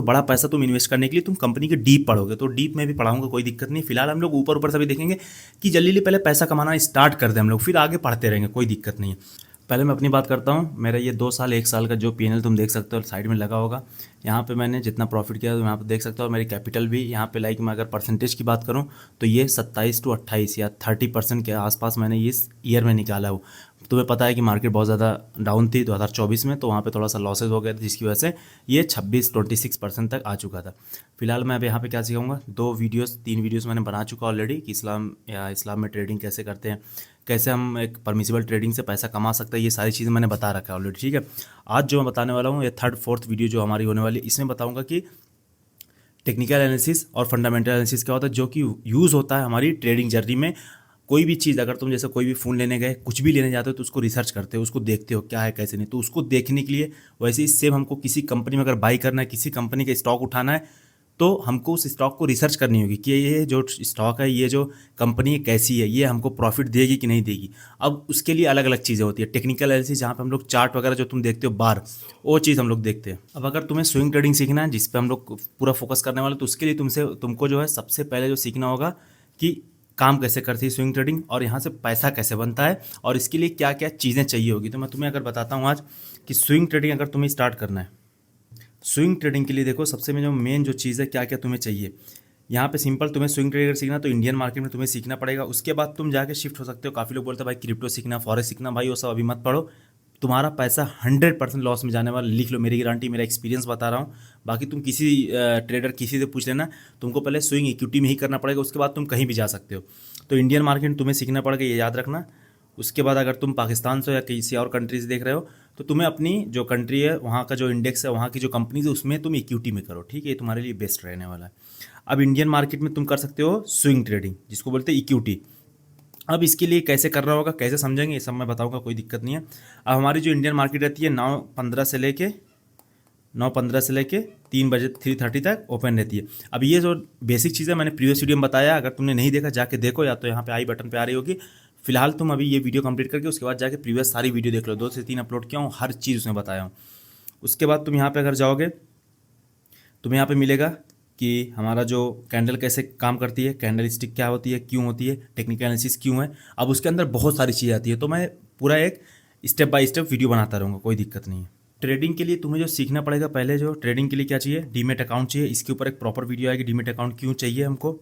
तो बड़ा पैसा तुम इन्वेस्ट करने के लिए तुम कंपनी के डीप पढ़ोगे, तो डीप में भी पढ़ाऊंगा, कोई दिक्कत नहीं। फिलहाल हम लोग ऊपर ऊपर सभी देखेंगे कि जल्दी जल्दी पहले पैसा कमाना स्टार्ट कर दें हम लोग, फिर आगे पढ़ते रहेंगे, कोई दिक्कत नहीं है। पहले मैं अपनी बात करता हूँ। मेरा ये 2 साल 1 साल का जो पीएनएल तुम देख सकते हो साइड में लगा होगा, यहाँ पे मैंने जितना प्रॉफिट किया तो यहाँ पे देख सकते हो। और मेरी कैपिटल भी यहाँ पे लाइक मैं अगर परसेंटेज की बात करूँ तो ये 27 to 28 या 30% के आसपास मैंने इस ईयर में निकाला हूँ। तुम्हें पता है कि मार्केट बहुत ज़्यादा डाउन थी 2024 में, तो वहाँ पे थोड़ा सा लॉसेज हो गया था, जिसकी वजह से ये 26-26% तक आ चुका था। फिलहाल मैं अब यहाँ पे क्या सिखाऊंगा, 3 वीडियोस मैंने बना चुका ऑलरेडी कि इस्लाम में ट्रेडिंग कैसे करते हैं, कैसे हम एक परमिसिबल ट्रेडिंग से पैसा कमा सकते हैं, ये सारी चीज़ें मैंने बता रखा है ऑलरेडी। ठीक है, आज जो मैं बताने वाला हूँ ये 3rd-4th वीडियो जो हमारी होने वाली है, इसमें बताऊँगा कि टेक्निकल एनालिसिस और फंडामेंटल एनालिसिस क्या होता है, जो कि यूज़ होता है हमारी ट्रेडिंग जर्नी में। कोई भी चीज़ अगर तुम जैसे कोई भी फ़ोन लेने गए, कुछ भी लेने जाते हो तो उसको रिसर्च करते हो, उसको देखते हो क्या है कैसे नहीं, तो उसको देखने के लिए वैसे ही सेम हमको किसी कंपनी में अगर बाई करना है, किसी कंपनी का स्टॉक उठाना है, तो हमको उस स्टॉक को रिसर्च करनी होगी कि ये जो स्टॉक है, ये जो कंपनी है कैसी है, ये हमको प्रॉफिट देगी कि नहीं देगी। अब उसके लिए अलग अलग चीज़ें होती है। टेक्निकल एनालिसिस जहाँ पे हम लोग चार्ट वगैरह जो तुम देखते हो बार, वो चीज़ हम लोग देखते हैं। अब अगर तुम्हें स्विंग ट्रेडिंग सीखना है जिस पे हम लोग पूरा फोकस करने वाले, तो उसके लिए तुमको जो है सबसे पहले जो सीखना होगा कि काम कैसे करती है स्विंग ट्रेडिंग, और यहाँ से पैसा कैसे बनता है, और इसके लिए क्या क्या चीज़ें चाहिए होगी। तो मैं तुम्हें अगर बताता हूँ आज कि स्विंग ट्रेडिंग अगर तुम्हें स्टार्ट करना है, स्विंग ट्रेडिंग के लिए देखो सबसे मेन जो चीज़ है क्या क्या तुम्हें चाहिए। यहाँ पे सिंपल तुम्हें स्विंग ट्रेडर सीखना तो इंडियन मार्केट में तुम्हें सीखना पड़ेगा। उसके बाद तुम जाके शिफ्ट हो सकते हो। काफ़ी लोग बोलते हैं भाई क्रिप्टो सीखना, फॉरेक्स सीखना, भाई वो सब अभी मत पढ़ो, तुम्हारा पैसा 100% लॉस में जाने वाला। लिख लो, मेरी गारंटी, मेरा एक्सपीरियंस बता रहा हूँ। बाकी तुम किसी ट्रेडर किसी से पूछ लेना, तुमको पहले स्विंग इक्विटी में ही करना पड़ेगा, उसके बाद तुम कहीं भी जा सकते हो। तो इंडियन मार्केट तुम्हें सीखना पड़ेगा, ये याद रखना। उसके बाद अगर तुम पाकिस्तान से या किसी और कंट्री से देख रहे हो, तो तुम्हें अपनी जो कंट्री है वहाँ का जो इंडेक्स है, वहाँ की जो कंपनीज है, उसमें तुम इक्विटी में करो। ठीक है, ये तुम्हारे लिए बेस्ट रहने वाला है। अब इंडियन मार्केट में तुम कर सकते हो स्विंग ट्रेडिंग, जिसको बोलते हैं इक्विटी। अब इसके लिए कैसे करना होगा, कैसे समझेंगे, ये सब मैं बताऊंगा, कोई दिक्कत नहीं है। अब हमारी जो इंडियन मार्केट रहती है 9:15 से लेके 3 बजे 3:30 तक ओपन रहती है। अब ये जो बेसिक चीज़ें मैंने प्रीवियस वीडियो में बताया, अगर तुमने नहीं देखा जाके देखो, या तो यहाँ पे आई बटन पे आ रही होगी। फिलहाल तुम अभी ये वीडियो कंप्लीट करके उसके बाद जाके प्रीवियस सारी वीडियो देख लो, 2 से 3 अपलोड किया हूँ, हर चीज़ उसमें बताया हूँ। उसके बाद तुम यहाँ पे अगर जाओगे, तुम्हें यहाँ पे मिलेगा कि हमारा जो कैंडल कैसे काम करती है, कैंडल स्टिक क्या होती है, क्यों होती है, टेक्निकल एनालिसिस क्यों है। अब उसके अंदर बहुत सारी चीज़ें आती है, तो मैं पूरा एक स्टेप बाय स्टेप वीडियो बनाता रहूँगा, कोई दिक्कत नहीं है। ट्रेडिंग के लिए तुम्हें जो सीखना पड़ेगा, पहले जो ट्रेडिंग के लिए क्या चाहिए, डीमेट अकाउंट चाहिए। इसके ऊपर एक प्रॉपर वीडियो आएगी, डीमेट अकाउंट क्यों चाहिए हमको।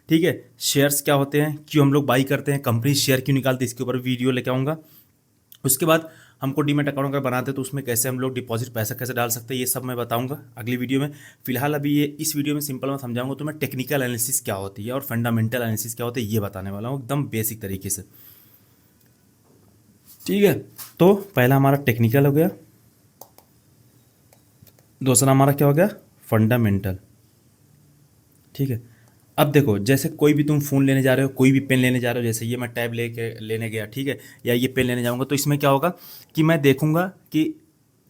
ठीक है, शेयर्स क्या होते हैं, क्यों हम लोग बाई करते हैं, कंपनी शेयर क्यों निकालती है, इसके ऊपर वीडियो लेके आऊँगा। उसके बाद हमको डीमेट अकाउंट अगर बनाते हैं तो उसमें कैसे हम लोग डिपॉजिट पैसा कैसे डाल सकते हैं, ये सब मैं बताऊंगा अगली वीडियो में। फिलहाल अभी ये इस वीडियो में सिंपल मैं समझाऊंगा तो मैं टेक्निकल एनालिसिस क्या होती है और फंडामेंटल एनालिसिस क्या होता है ये बताने वाला हूँ एकदम बेसिक तरीके से। ठीक है, तो पहला हमारा टेक्निकल हो गया, दूसरा हमारा क्या हो गया, फंडामेंटल। ठीक है, अब देखो जैसे कोई भी तुम फ़ोन लेने जा रहे हो, कोई भी पेन लेने जा रहे हो, जैसे ये मैं टैब लेने गया, ठीक है, या ये पेन लेने जाऊंगा, तो इसमें क्या होगा कि मैं देखूंगा कि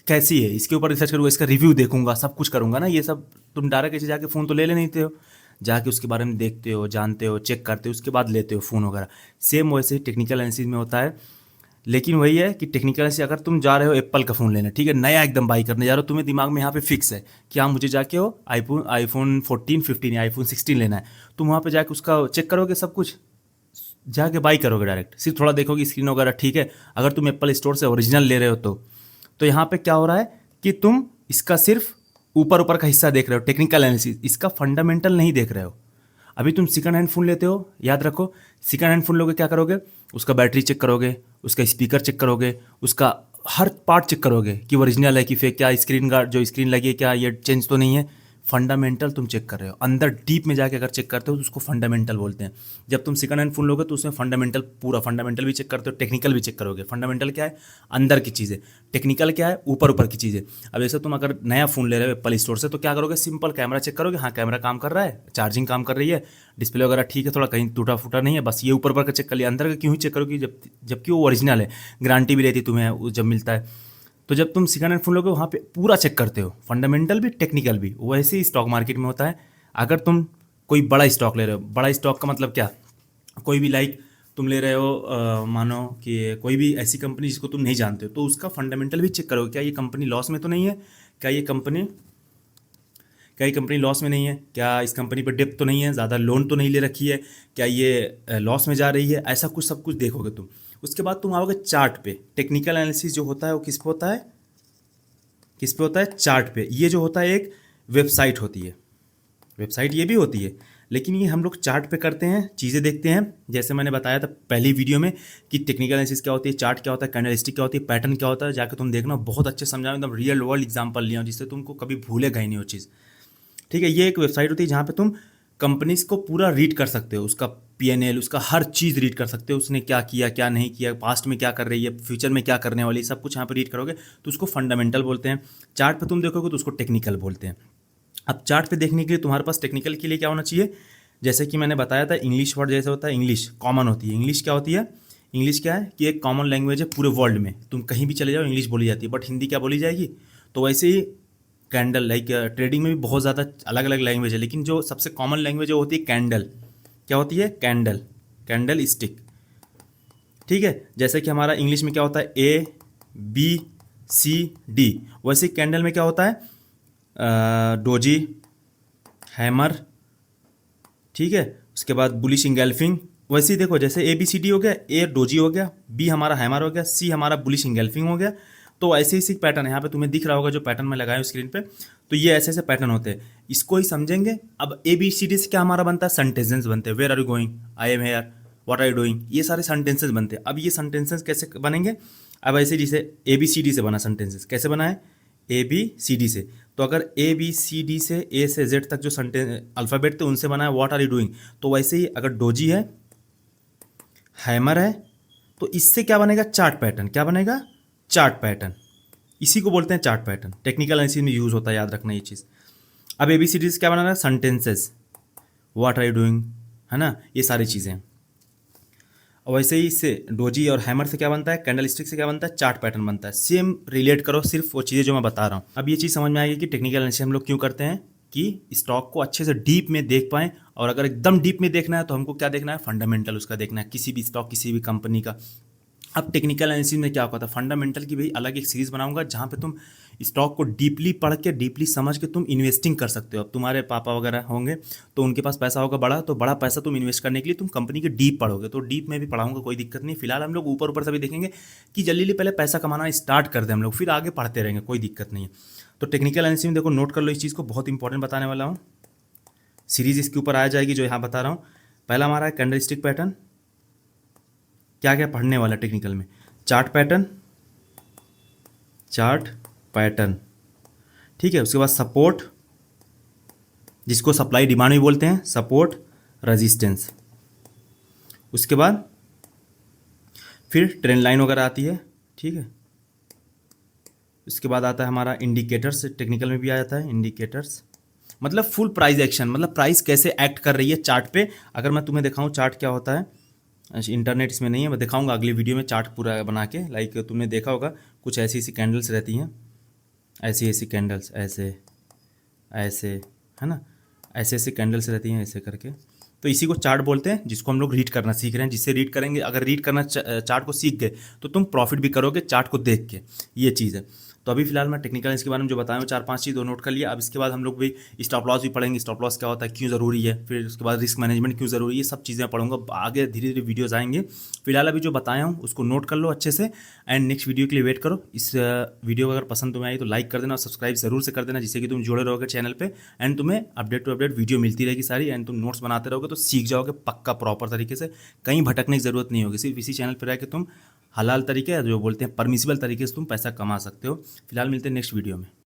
कैसी है, इसके ऊपर रिसर्च करूंगा, इसका रिव्यू देखूंगा, सब कुछ करूंगा ना। ये सब तुम डायरेक्ट ऐसे जाके फ़ोन तो ले लेते हो, जाके उसके बारे में देखते हो, जानते हो, चेक करते हो, उसके बाद लेते हो फ़ोन वगैरह। सेम वैसे ही टेक्निकल एनालिसिस में होता है। लेकिन वही है कि टेक्निकल से अगर तुम जा रहे हो एप्पल का फ़ोन लेना, ठीक है, नया एकदम बाई करने जा रहे हो, तुम्हें दिमाग में यहाँ पे फिक्स है कि हाँ मुझे जाके हो आईफोन 14, 15 या आईफोन 16 लेना है, तुम वहाँ पे जाके उसका चेक करोगे, सब कुछ जाके बाई करोगे डायरेक्ट, सिर्फ थोड़ा देखोगे स्क्रीन वगैरह। ठीक है, अगर तुम एप्पल स्टोर से ओरिजिनल ले रहे हो तो यहाँ पे क्या हो रहा है कि तुम इसका सिर्फ ऊपर ऊपर का हिस्सा देख रहे हो, टेक्निकल एनालिसिस, इसका फंडामेंटल नहीं देख रहे हो। अभी तुम सेकंड हैंड फ़ोन लेते हो, याद रखो, सेकंड हैंड फ़ोन लोगे क्या करोगे, उसका बैटरी चेक करोगे, उसका स्पीकर चेक करोगे, उसका हर पार्ट चेक करोगे कि ओरिजिनल है कि फेक, क्या स्क्रीन गार्ड जो स्क्रीन लगी है क्या ये चेंज तो नहीं है। फंडामेंटल तुम चेक कर रहे हो, अंदर डीप में जाके अगर चेक करते हो तो उसको फंडामेंटल बोलते हैं। जब तुम सेकंड हैंड फ़ोन लोगे तो उसमें फंडामेंटल, पूरा फंडामेंटल भी चेक करते हो, टेक्निकल भी चेक करोगे। फंडामेंटल क्या है, अंदर की चीज़ें, टेक्निकल क्या है, ऊपर ऊपर की चीज़ें। अब जैसे तुम अगर नया फ़ोन ले रहे हो एप्पल स्टोर से, तो क्या करोगे, सिंपल कैमरा चेक करोगे, हाँ कैमरा काम कर रहा है, चार्जिंग काम कर रही है, डिस्प्ले वगैरह ठीक है, थोड़ा कहीं टूटा फूटा नहीं है, बस ये ऊपर ऊपर का चेक कर लिया। अंदर का क्यों ही चेक करोगे, जबकि वो ओरिजिनल है, गारंटी भी रहती है तुम्हें जब मिलता है। तो जब तुम सेकंड हैंड फोन लोगे वहाँ पे पूरा चेक करते हो, फंडामेंटल भी टेक्निकल भी। वैसे ही स्टॉक मार्केट में होता है। अगर तुम कोई बड़ा स्टॉक ले रहे हो, बड़ा स्टॉक का मतलब क्या, कोई भी लाइक तुम ले रहे हो, मानो कि कोई भी ऐसी कंपनी जिसको तुम नहीं जानते हो, तो उसका फंडामेंटल भी चेक करोगे, क्या ये कंपनी लॉस में तो नहीं है, क्या क्या ये कंपनी लॉस में नहीं है, क्या इस कंपनी पर डेप्थ तो नहीं है, ज़्यादा लोन तो नहीं ले रखी है, क्या ये लॉस में जा रही है, ऐसा कुछ सब कुछ देखोगे तुम। उसके बाद तुम आओगे चार्ट पे। टेक्निकल एनालिसिस जो होता है वो किस पे होता है, किस पे होता है, चार्ट पे। ये जो होता है एक वेबसाइट होती है, वेबसाइट ये भी होती है, लेकिन ये हम लोग चार्ट पे करते हैं, चीज़ें देखते हैं। जैसे मैंने बताया था पहली वीडियो में कि टेक्निकल एनालिसिस क्या होती है, चार्ट क्या होता है, कैंडलस्टिक क्या होती है, पैटर्न क्या होता है, जाकर तुम देखना, बहुत अच्छे समझाऊँ, एकदम रियल वर्ल्ड एग्जाम्पल लिया जिससे तुमको कभी भूलेगा ही नहीं वो चीज़। ठीक है, ये एक वेबसाइट होती है जहाँ पे तुम कंपनीज को पूरा रीड कर सकते हो, उसका पीएनएल, उसका हर चीज़ रीड कर सकते हो, उसने क्या किया क्या नहीं किया, पास्ट में क्या कर रही है, फ्यूचर में क्या करने वाली है, सब कुछ यहाँ पे रीड करोगे तो उसको फंडामेंटल बोलते हैं। चार्ट पे तुम देखोगे तो उसको टेक्निकल बोलते हैं। अब चार्ट पे देखने के लिए तुम्हारे पास टेक्निकल के लिए क्या होना चाहिए, जैसे कि मैंने बताया था इंग्लिश वर्ड जैसे होता है, इंग्लिश कॉमन होती है। इंग्लिश क्या होती है, इंग्लिश क्या है कि एक कॉमन लैंग्वेज है पूरे वर्ल्ड में, तुम कहीं भी चले जाओ इंग्लिश बोली जाती है, बट हिंदी क्या बोली जाएगी। तो वैसे ही कैंडल, लाइक ट्रेडिंग में भी बहुत ज़्यादा अलग अलग लैंग्वेज है, लेकिन जो सबसे कॉमन लैंग्वेज होती है कैंडल। क्या होती है, कैंडल, कैंडल स्टिक। ठीक है, जैसे कि हमारा इंग्लिश में क्या होता है ए बी सी डी, वैसे कैंडल में क्या होता है डोजी, हैमर, ठीक है, उसके बाद बुलिश इंगल्फिंग। वैसे ही देखो जैसे ए बी सी डी हो गया, ए डोजी हो गया, बी हमारा हैमर हो गया, सी हमारा बुलिश इंगल्फिंग हो गया। तो ऐसे ही पैटर्न है, यहाँ पे तुम्हें दिख रहा होगा जो पैटर्न में लगाया स्क्रीन पे, तो ये ऐसे ऐसे पैटर्न होते हैं, इसको ही समझेंगे। अब ए बी सी डी से क्या हमारा बनता है, सेंटेंसेस बनते हैं। Where are you going, I am here, what are you doing, ये सारे सेंटेंसेस बनते हैं। अब ये सेंटेंसेस कैसे बनेंगे, अब ऐसे जैसे ए बी सी डी से बना सेंटेंसेस, कैसे बना है, ए बी सी डी से। तो अगर ए बी सी डी से ए से जेड तक जो सेंटेंस अल्फ़ाबेट थे उनसे बना है व्हाट आर यू डूइंग, तो वैसे ही अगर डोजी है, हैमर है, तो इससे क्या बनेगा, चार्ट पैटर्न। क्या बनेगा, चार्ट पैटर्न। इसी को बोलते हैं चार्ट पैटर्न, टेक्निकल एनालिसिस में यूज़ होता है, याद रखना ये चीज़। अब एबीसीडी से क्या बना रहा है, sentences, what are you doing, है ना, ये सारी चीज़ें। और वैसे ही इससे डोजी और हैमर से क्या बनता है, कैंडल स्टिक से क्या बनता है, चार्ट पैटर्न बनता है। सेम रिलेट करो सिर्फ वो चीज़ें जो मैं बता रहा हूँ। अब ये चीज़ समझ में आएगी कि टेक्निकल एनालिसिस हम लोग क्यों करते हैं, कि स्टॉक को अच्छे से डीप में देख पाएँ। और अगर एकदम डीप में देखना है तो हमको क्या देखना है, फंडामेंटल उसका देखना है, किसी भी स्टॉक किसी भी कंपनी का। अब टेक्निकल एनालिसिस में क्या होता है, फंडामेंटल की भी अलग एक सीरीज़ बनाऊंगा जहाँ पे तुम स्टॉक को डीपली पढ़ के डीपली समझ के तुम इन्वेस्टिंग कर सकते हो। अब तुम्हारे पापा वगैरह होंगे तो उनके पास पैसा होगा बड़ा, तो बड़ा पैसा तुम इन्वेस्ट करने के लिए तुम कंपनी के डीप पढ़ोगे, तो डीप में भी पढ़ाऊंगा, कोई दिक्कत नहीं। फिलहाल हम लोग ऊपर ऊपर से भी देखेंगे कि जल्दी जल्दी पहले पैसा कमाना स्टार्ट कर दें हम लोग, फिर आगे पढ़ते रहेंगे, कोई दिक्कत नहीं है। तो टेक्निकल एनालिसिस में देखो, नोट कर लो इस चीज़ को, बहुत इंपॉर्टेंट बताने वाला हूँ। सीरीज़ इसके ऊपर आ जाएगी जो यहाँ बता रहा हूँ। पहला हमारा है कैंडलस्टिक पैटर्न, क्या क्या पढ़ने वाला टेक्निकल में, चार्ट पैटर्न, चार्ट पैटर्न, ठीक है। उसके बाद सपोर्ट, जिसको सप्लाई डिमांड भी बोलते हैं, सपोर्ट रेजिस्टेंस। उसके बाद फिर ट्रेंड लाइन वगैरह आती है, ठीक है। उसके बाद आता है हमारा इंडिकेटर्स, टेक्निकल में भी आ जाता है इंडिकेटर्स, मतलब फुल प्राइस एक्शन, मतलब प्राइस कैसे एक्ट कर रही है चार्ट पे। अगर मैं तुम्हें दिखाऊं चार्ट क्या होता है, इंटरनेट इसमें नहीं है, मैं दिखाऊंगा अगली वीडियो में चार्ट पूरा बना के। लाइक तुमने देखा होगा कुछ ऐसी ऐसी कैंडल्स रहती हैं, ऐसी ऐसी कैंडल्स, ऐसे ऐसे, है ना, ऐसे ऐसे कैंडल्स रहती हैं ऐसे करके, तो इसी को चार्ट बोलते हैं, जिसको हम लोग रीड करना सीख रहे हैं। जिससे रीड करेंगे, अगर रीड करना चार्ट को सीख गए तो तुम प्रॉफिट भी करोगे चार्ट को देख के, ये चीज़ है। तो अभी फिलहाल मैं टेक्निकल इसके बारे में जो बताया हूँ 4-5 चीज़ नोट कर लिया। अब इसके बाद हम लोग भी स्टॉप लॉस भी पढ़ेंगे, स्टॉप लॉस क्या होता है, क्यों ज़रूरी है, फिर उसके बाद रिस्क मैनेजमेंट क्यों ज़रूरी है, ये सब चीज़ें पढ़ूंगा, आगे धीरे धीरे वीडियोज़ आएंगे। फिलहाल अभी जो बताया हूँ उसको नोट कर लो अच्छे से, एंड नेक्स्ट वीडियो के लिए वेट करो। इस वीडियो अगर पसंद तुम्हें आई तो लाइक कर देना और सब्सक्राइब जरूर से कर देना, जिससे कि तुम जुड़े रहोगे चैनल पे, एंड तुम्हें अपडेट टू अपडेट वीडियो मिलती रहेगी सारी, एंड तुम नोट्स बनाते रहोगे तो सीख जाओगे पक्का प्रॉपर तरीके से, कहीं भटकने की जरूरत नहीं होगी। सिर्फ इसी चैनल पर रह के तुम हलाल तरीके, जो बोलते हैं परमिसिबल तरीके से तुम पैसा कमा सकते हो। फिलहाल मिलते हैं नेक्स्ट वीडियो में।